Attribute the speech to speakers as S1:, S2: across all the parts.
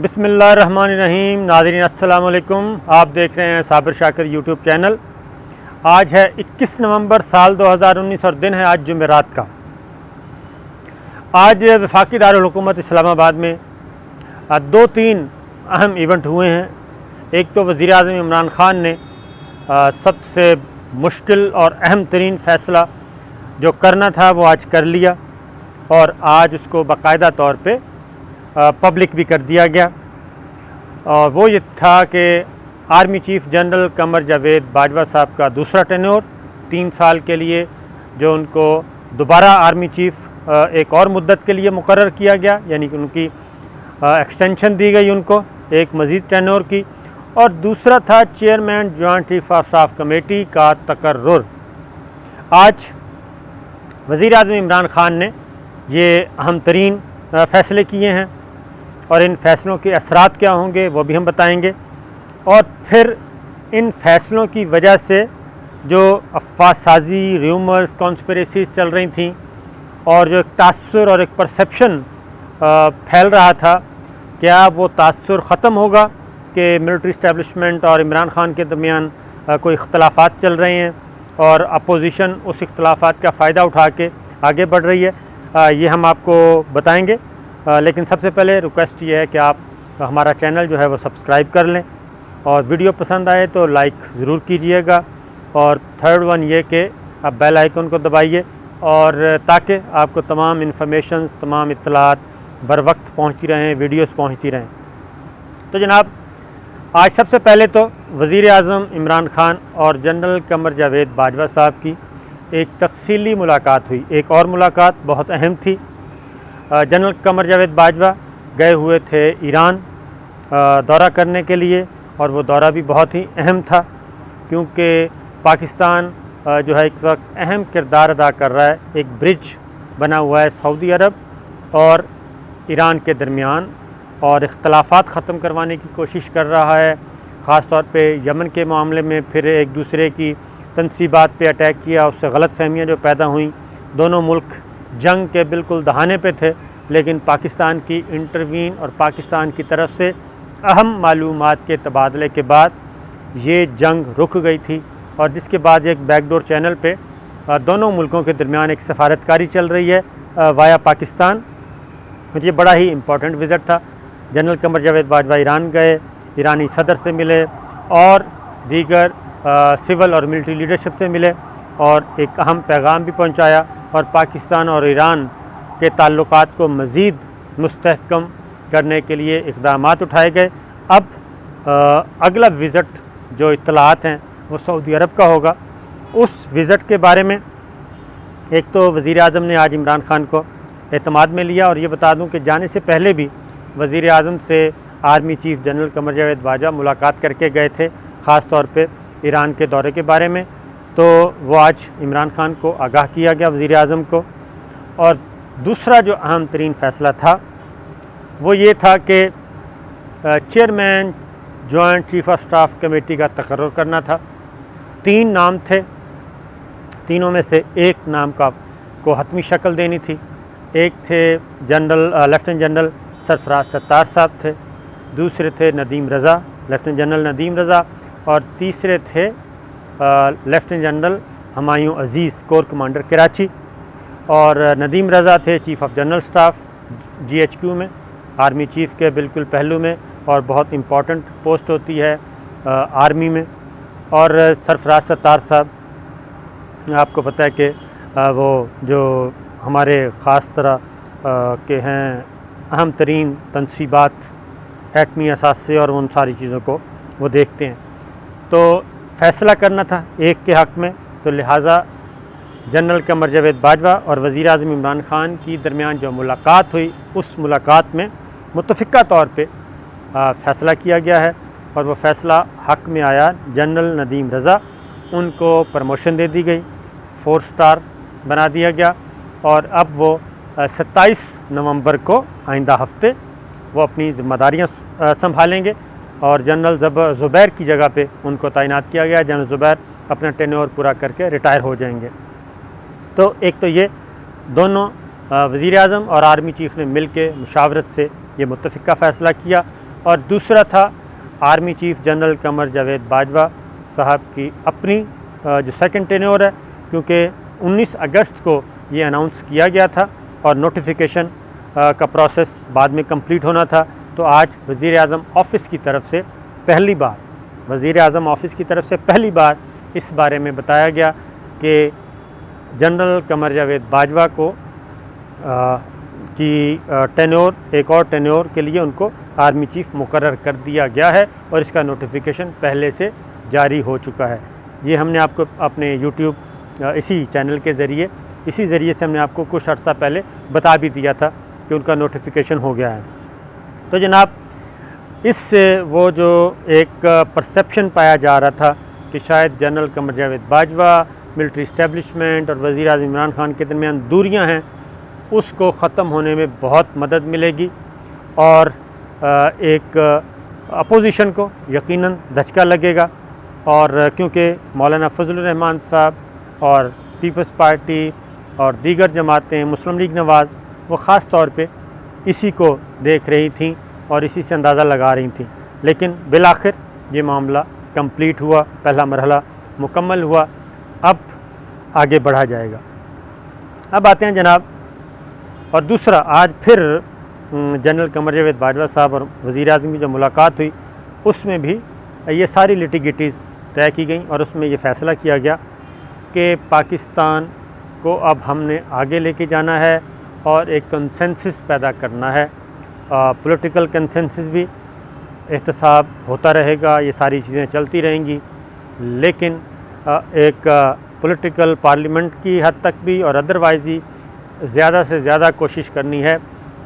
S1: बिस्मिल्लाहिर्रहमानिर्रहीम। नाज़रीन अस्सलाम वालेकुम। आप देख रहे हैं साबिर शाकिर यूट्यूब चैनल। आज है 21 नवंबर साल 2019 और दिन है आज जुमेरात का। आज वफाकी दारुल हुकूमत इस्लामाबाद में 2-3 अहम इवेंट हुए हैं। एक तो वज़ीर आज़म इमरान ख़ान ने सबसे मुश्किल और अहम तरीन फ़ैसला जो करना था वो आज कर लिया और आज उसको बाकायदा तौर पे पब्लिक भी कर दिया गया। और वो ये था कि army chief general Qamar Javed Bajwa साहब का दूसरा टेन्योर 3 साल के लिए जो उनको दोबारा आर्मी चीफ़ एक और मुद्दत के लिए मुकर्रर किया गया, यानी कि उनकी एक्सटेंशन दी गई उनको एक मज़ीद टेन्योर की। और दूसरा था chairman joint chief of staff committee का तकर्रुर। आज वज़ीर आज़म इमरान ख़ान ने ये अहम तरीन फ़ैसले किए हैं और इन फ़ैसलों के असरात क्या होंगे वो भी हम बताएंगे। और फिर इन फ़ैसलों की वजह से जो अफ़वाह साज़ी, र्यूमर्स, कॉन्स्पिरेसीज़ चल रही थी और जो एक तासुर और एक परसेप्शन फैल रहा था, क्या वो तासुर ख़त्म होगा कि मिलिट्री इस्टेब्लिशमेंट और इमरान ख़ान के दरमियान कोई इख्तलाफात चल रहे हैं और अपोजिशन उस इख्तलाफात का फ़ायदा उठा के आगे बढ़ रही है, ये हम आपको बताएंगे। लेकिन सबसे पहले रिक्वेस्ट ये है कि आप हमारा चैनल जो है वो सब्सक्राइब कर लें और वीडियो पसंद आए तो लाइक ज़रूर कीजिएगा। और थर्ड वन ये कि आप बेल आइकन को दबाइए और ताकि आपको तमाम इन्फॉर्मेशन, तमाम इत्तलात बर वक्त पहुँचती रहें, वीडियोस पहुँचती रहें। तो जनाब, आज सबसे पहले तो वज़ीर आज़म इमरान ख़ान और जनरल कमर जावेद बाजवा साहब की एक तफसीली मुलाकात हुई। एक और मुलाकात बहुत अहम थी। जनरल कमर जावेद बाजवा गए हुए थे ईरान दौरा करने के लिए और वो दौरा भी बहुत ही अहम था क्योंकि पाकिस्तान जो है इस वक्त अहम किरदार अदा कर रहा है। एक ब्रिज बना हुआ है सऊदी अरब और ईरान के दरमियान और इख्तलाफात ख़त्म करवाने की कोशिश कर रहा है। ख़ास तौर पे यमन के मामले में फिर एक दूसरे की तनसीबात पे अटैक किया, उससे गलत फहमियाँ जो पैदा हुई। दोनों मुल्क जंग के बिल्कुल दहाने पे थे, लेकिन पाकिस्तान की इंटरवीन और पाकिस्तान की तरफ से अहम मालूमात के तबादले के बाद ये जंग रुक गई थी और जिसके बाद एक बैकडोर चैनल पे दोनों मुल्कों के दरमियान एक सफारतकारी चल रही है वाया पाकिस्तान। ये बड़ा ही इम्पोर्टेंट विज़िट था। जनरल कमर जावेद बाजवा ईरान गए, ईरानी सदर से मिले और दीगर सिविल और मिलिट्री लीडरशिप से मिले और एक अहम पैगाम भी पहुंचाया और पाकिस्तान और ईरान के ताल्लुकात को मज़ीद मुस्तहकम करने के लिए इक़दामात उठाए गए। अब अगला विज़िट जो इत्तलात हैं वो सऊदी अरब का होगा। उस विज़िट के बारे में एक तो वज़ीर आज़म ने आज इमरान ख़ान को एतमाद में लिया और ये बता दूं कि जाने से पहले भी वज़ीर आज़म से army chief general Qamar Javed Bajwa मुलाकात करके गए थे, ख़ास तौर पे ईरान के दौरे के बारे में। तो वो आज इमरान ख़ान को आगाह किया गया वज़ीर आज़म को। और दूसरा जो अहम तरीन फ़ैसला था वो ये था कि chairman joint chief of staff committee का तकर्रुर करना था। 3 नाम थे, तीनों में से एक नाम को हतमी शक्ल देनी थी। एक थे लेफ्टिनेंट जनरल सरफराज सत्तार साहब थे, दूसरे थे नदीम रज़ा, लेफ्टिनेंट जनरल नदीम रज़ा, और तीसरे थे लेफ्टिनेंट जनरल हमायूं अज़ीज़, कोर कमांडर कराची। और नदीम रज़ा थे chief of general staff GHQ में, आर्मी चीफ़ के बिल्कुल पहलू में, और बहुत इम्पॉर्टेंट पोस्ट होती है आर्मी में। और सरफराज सत्तार साहब, आपको पता है कि वो जो हमारे ख़ास तरह के हैं अहम तरीन तनसीबात, एटमी असासे और उन सारी चीज़ों को वो देखते हैं। तो फ़ैसला करना था एक के हक़ में, तो लिहाजा जनरल कमर जावेद बाजवा और वज़ीर आज़म इमरान ख़ान की दरमियान जो मुलाकात हुई, उस मुलाकात में मुत्तफ़िक़ा तौर पे फ़ैसला किया गया है और वो फ़ैसला हक़ में आया जनरल नदीम रज़ा। उनको प्रमोशन दे दी गई, 4 स्टार बना दिया गया और अब वो 27 नवंबर को आइंदा हफ्ते वो अपनी ज़िम्मेदारियाँ संभालेंगे और जनरल ज़ुबैर की जगह पे उनको तैनात किया गया। जनरल ज़ुबैर अपना टेन्योर पूरा करके रिटायर हो जाएंगे। तो एक तो ये दोनों वज़ीर आज़म और आर्मी चीफ़ ने मिल के मुशावरत से ये मुत्तफ़िक़ा फ़ैसला किया। और दूसरा था army chief general Qamar Javed Bajwa साहब की अपनी जो सेकंड टेन्योर है, क्योंकि 19 अगस्त को ये अनाउंस किया गया था और नोटिफिकेशन का प्रोसेस बाद में कंप्लीट होना था। तो आज वज़ीर आज़म ऑफ़िस की तरफ से पहली बार इस बारे में बताया गया कि जनरल कमर जावेद बाजवा को की टेन्योर, एक और टेन्योर के लिए उनको आर्मी चीफ मुकर्रर कर दिया गया है और इसका नोटिफिकेशन पहले से जारी हो चुका है। ये हमने आपको अपने यूट्यूब इसी चैनल के ज़रिए से हमने आपको कुछ अर्सा पहले बता भी दिया था कि उनका नोटिफिकेशन हो गया है। तो जनाब, इससे वो जो एक परसेप्शन पाया जा रहा था कि शायद general Qamar Javed Bajwa, military establishment और वज़ीर आज़म इमरान खान के दरमियान दूरियां हैं, उसको ख़त्म होने में बहुत मदद मिलेगी और एक अपोजिशन को यकीनन धचका लगेगा। और क्योंकि मौलाना फजलुर रहमान साहब और पीपल्स पार्टी और दीगर जमातें, मुस्लिम लीग नवाज़, वो ख़ास तौर पे इसी को देख रही थीं और इसी से अंदाज़ा लगा रही थीं। लेकिन बिलाखिर ये मामला कंप्लीट हुआ, पहला मरहला मुकम्मल हुआ, अब आगे बढ़ा जाएगा। अब आते हैं जनाब, और दूसरा, आज फिर जनरल कमर जावेद बाजवा साहब और वज़ीर आज़म की जो मुलाकात हुई उसमें भी ये सारी लिटिगेटिज़ तय की गई और उसमें ये फ़ैसला किया गया कि पाकिस्तान को अब हमने आगे लेके जाना है और एक कंसेंसस पैदा करना है। पॉलिटिकल कंसेंसस भी एहतसाब होता रहेगा, ये सारी चीज़ें चलती रहेंगी, लेकिन एक पॉलिटिकल पार्लियामेंट की हद तक भी और अदरवाइज़ ही ज़्यादा से ज़्यादा कोशिश करनी है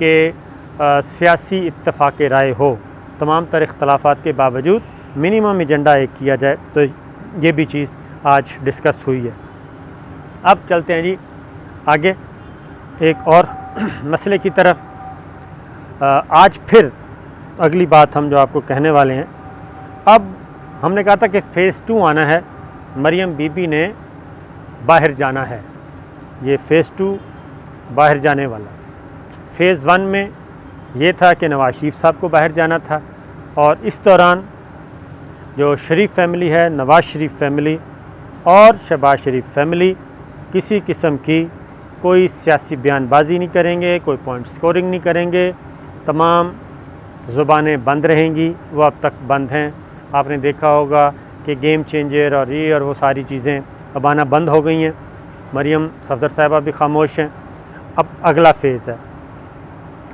S1: कि सियासी इत्तफ़ाक़ राय हो, तमाम तर इख्तलाफ़ात के बावजूद मिनिमम एजेंडा एक किया जाए। तो ये भी चीज़ आज डिस्कस हुई है। अब चलते हैं जी आगे एक और मसले की तरफ। आज फिर अगली बात हम जो आपको कहने वाले हैं, अब हमने कहा था कि फ़ेज़ 2 आना है, मरियम बीबी ने बाहर जाना है, ये फ़ेज़ 2 बाहर जाने वाला। फ़ेज़ 1 में ये था कि नवाज़ शरीफ साहब को बाहर जाना था और इस दौरान जो शरीफ फैमिली है, नवाज़ शरीफ फैमिली और शहबाज शरीफ फैमिली किसी किस्म की कोई सियासी बयानबाजी नहीं करेंगे, कोई पॉइंट स्कोरिंग नहीं करेंगे, तमाम ज़ुबानें बंद रहेंगी, वो अब तक बंद हैं। आपने देखा होगा कि गेम चेंजर और ये और वो सारी चीज़ें अब आना बंद हो गई हैं। मरियम सफदर साहिबा भी खामोश हैं। अब अगला फ़ेज़ है,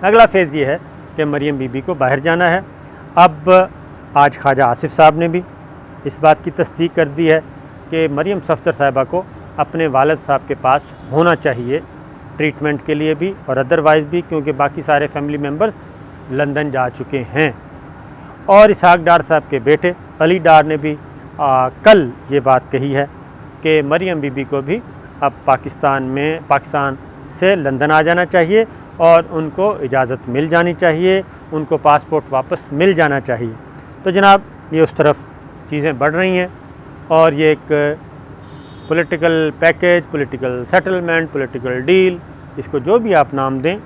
S1: अगला फ़ेज़ ये है कि मरियम बीबी को बाहर जाना है। अब आज ख्वाजा आसिफ साहब ने भी इस बात की तस्दीक कर दी है कि मरियम सफदर साहिबा को अपने वालिद साहब के पास होना चाहिए, ट्रीटमेंट के लिए भी और अदरवाइज़ भी, क्योंकि बाकी सारे फैमिली मेम्बर्स लंदन जा चुके हैं। और इसहाक डार साहब के बेटे अली डार ने भी कल ये बात कही है कि मरियम बीबी को भी अब पाकिस्तान से लंदन आ जाना चाहिए और उनको इजाज़त मिल जानी चाहिए, उनको पासपोर्ट वापस मिल जाना चाहिए। तो जनाब, ये उस तरफ चीज़ें बढ़ रही हैं और ये एक political package, political settlement, political deal, इसको जो भी आप नाम दें,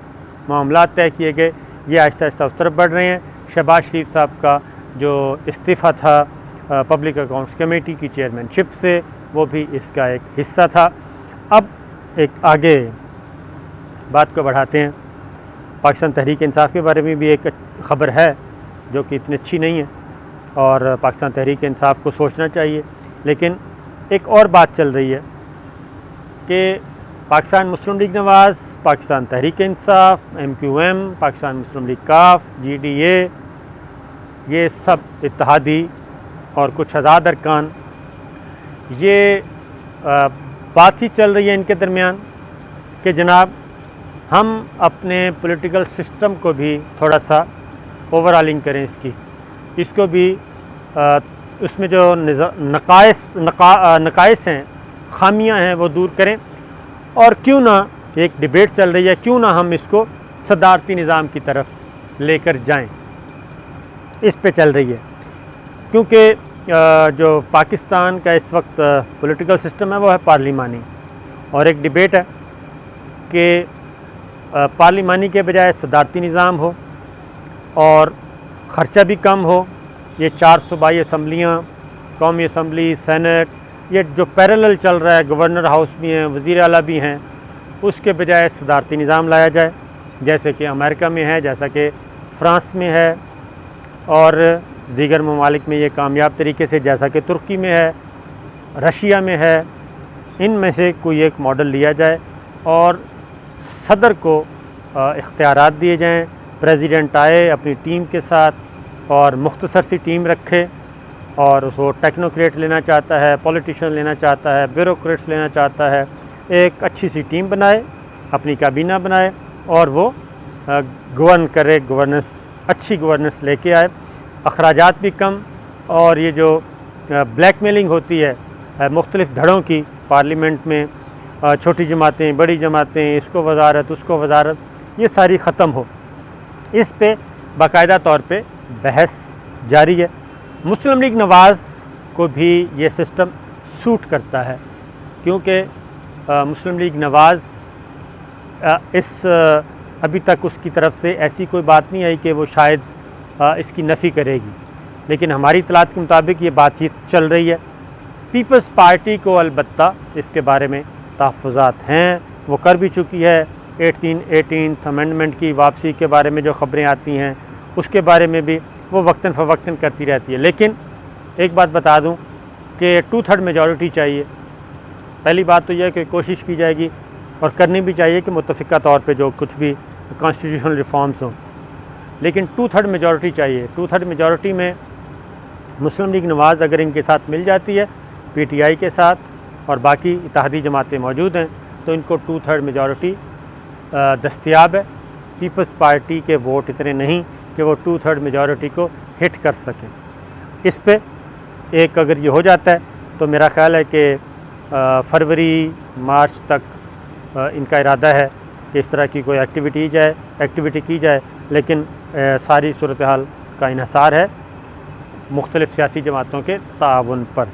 S1: मामलात तय किए गए, ये आहिस्ता आहिस्ता उस तरफ बढ़ रहे हैं। शहबाज शरीफ साहब का जो इस्तीफ़ा था पब्लिक अकाउंट्स कमेटी की चेयरमैनशिप से, वो भी इसका एक हिस्सा था। अब एक आगे बात को बढ़ाते हैं। पाकिस्तान तहरीक इंसाफ के बारे में भी एक ख़बर है जो कि इतनी अच्छी नहीं है और पाकिस्तान तहरीक इंसाफ को सोचना चाहिए। लेकिन एक और बात चल रही है कि पाकिस्तान मुस्लिम लीग नवाज़, पाकिस्तान तहरीक इंसाफ, MQM, पाकिस्तान मुस्लिम लीग काफ, GDA, ये सब इत्तेहादी और कुछ आज़ाद अरकान, ये बात ही चल रही है इनके दरमियान कि जनाब हम अपने पॉलिटिकल सिस्टम को भी थोड़ा सा ओवरऑलिंग करें, इसको भी उसमें जो नकाइस हैं, खामियां हैं, वो दूर करें। और क्यों ना, एक डिबेट चल रही है, क्यों ना हम इसको सदारती निज़ाम की तरफ लेकर जाएं, इस पे चल रही है। क्योंकि जो पाकिस्तान का इस वक्त पॉलिटिकल सिस्टम है वो है पार्लिमानी, और एक डिबेट है कि पार्लिमानी के बजाय सदारती निज़ाम हो और ख़र्चा भी कम हो। ये 4 सूबाई असम्बलियाँ, कौमी असम्बली, सेनेट, ये जो पैरेलल चल रहा है, गवर्नर हाउस भी हैं, वज़ीर आला भी हैं, उसके बजाय सदारती निज़ाम लाया जाए, जैसे कि अमेरिका में है, जैसा कि फ़्रांस में है और दीगर ममालिक में ये कामयाब तरीके से, जैसा कि तुर्की में है, रशिया में है। इनमें से कोई एक मॉडल लिया जाए और सदर को इख्तियारात दिए जाएँ। प्रेसिडेंट आए अपनी टीम के साथ और मुख्तसर सी टीम रखे और उसको टेक्नोक्रेट लेना चाहता है, पॉलिटिशियन लेना चाहता है, ब्यूरोक्रेट्स लेना चाहता है, एक अच्छी सी टीम बनाए, अपनी काबीना बनाए और वो गवर्न करे, गवर्नेंस, अच्छी गवर्नेंस लेके आए। अखराजात भी कम और ये जो ब्लैकमेलिंग होती है मुख्तलिफ़ धड़ों की पार्लियामेंट में, छोटी जमातें, बड़ी जमातें, इसको वजारत, उसको वजारत, ये सारी ख़त्म हो। इस पे बाकायदा तौर पे बहस जारी है। मुस्लिम लीग नवाज़ को भी ये सिस्टम सूट करता है क्योंकि मुस्लिम लीग नवाज़ अभी तक उसकी तरफ से ऐसी कोई बात नहीं आई कि वो शायद इसकी नफ़ी करेगी, लेकिन हमारी इत्तलात के मुताबिक ये बातचीत चल रही है। पीपल्स पार्टी को अलबत्ता इसके बारे में तहफ़्फ़ुज़ात हैं, वो कर भी चुकी है। 18th अमेंडमेंट की वापसी के बारे में जो ख़बरें आती हैं उसके बारे में भी वो वक्तन फ़वक्तन करती रहती है। लेकिन एक बात बता दूं कि 2/3 मेजॉरिटी चाहिए। पहली बात तो यह है कि कोशिश की जाएगी और करनी भी चाहिए कि मुत्तफ़िक़ा तौर पे जो कुछ भी कॉन्स्टिट्यूशनल रिफॉर्म्स हों, लेकिन 2/3 मेजॉरिटी चाहिए। 2/3 मेजॉरिटी में मुस्लिम लीग नवाज़ अगर इनके साथ मिल जाती है, PTI के साथ और बाकी इत्तेहादी जमातें मौजूद हैं, तो इनको 2/3 मेजॉरिटी दस्तयाब है। पीपल्स पार्टी के वोट इतने नहीं कि वो 2/3 मेजॉरिटी को हिट कर सकें। इस पे एक अगर ये हो जाता है तो मेरा ख़्याल है कि फरवरी मार्च तक इनका इरादा है कि इस तरह की कोई एक्टिविटी की जाए, लेकिन सारी सूरत हाल का इन्हिसार है मुख्तलिफ़ सियासी जमातों के ताउन पर।